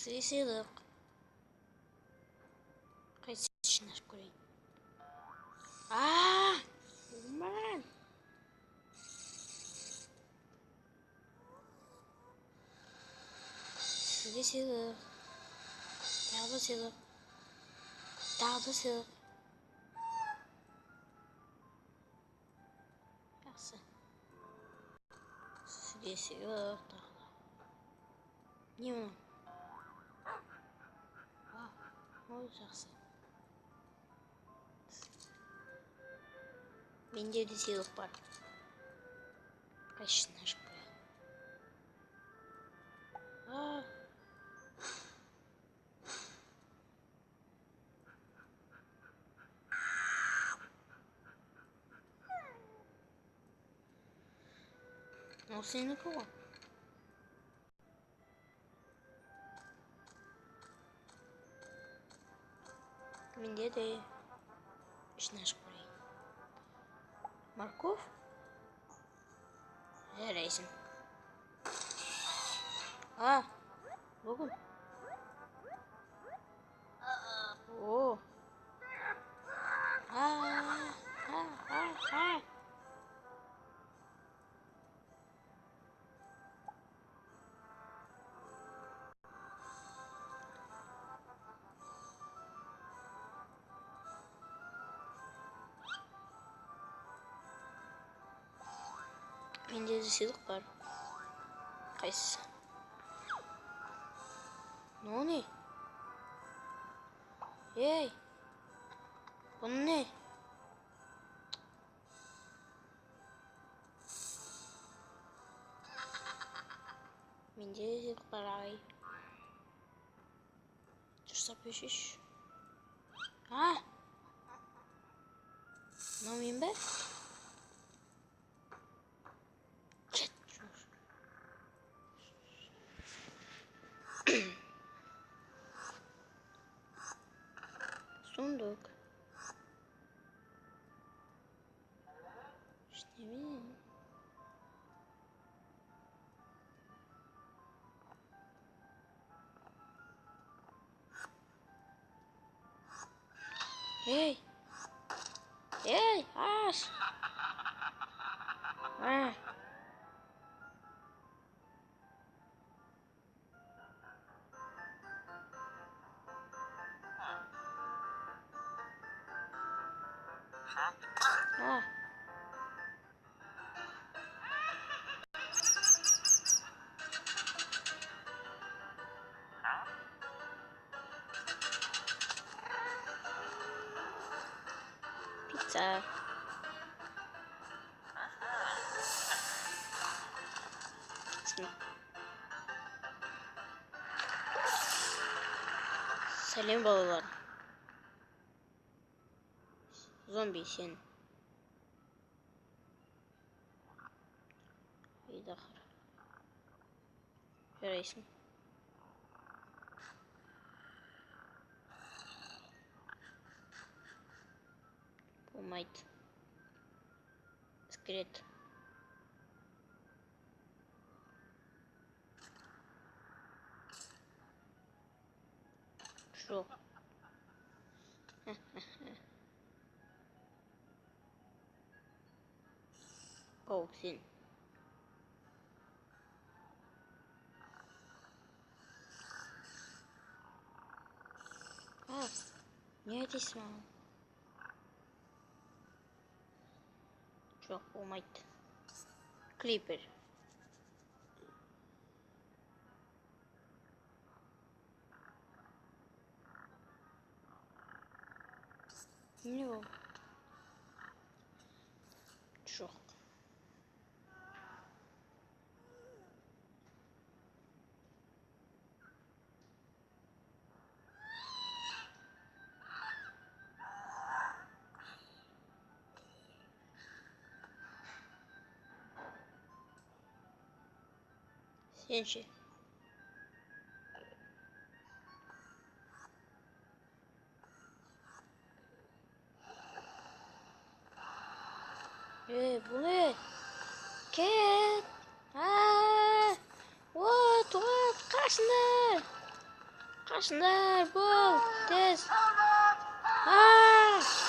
Сыйлық. Қайсы ішін ашып көрейін. Уман. Сізге сыйлық. Тағы да сыйлық. Тағы да сыйлық. Жақсы. Сізге сыйлық. Тағы да. Не мынау? Ой, жақсы. Менде де сыйлық бар. Қайсысын ашып қояйын. Ол сенікі ғой. Менде де ішін ашып көрейін. Морков? Жарайсың. Бүгін. О. Менде де сыйлық бар. Қайсысы? Ну не? Ей! Бұны не? Менде де сыйлық бар ағай. Дұрыстап өшеш. Мынау мен бе? Сундук. İşte benim. Hey. Hey, aç. Pizza. Selam balalar. Zombi sen. Bir dakika. Göreysin. Болмайды. Скелет. Жоқ. Паук сен. Не айтасың маған? Жоқ, болмайды. Клипер. Не ол? Жоқ. Сен ше? Бұл не? Кет! От, қашыңдар! Kaçınlar bul. Tez. Aa!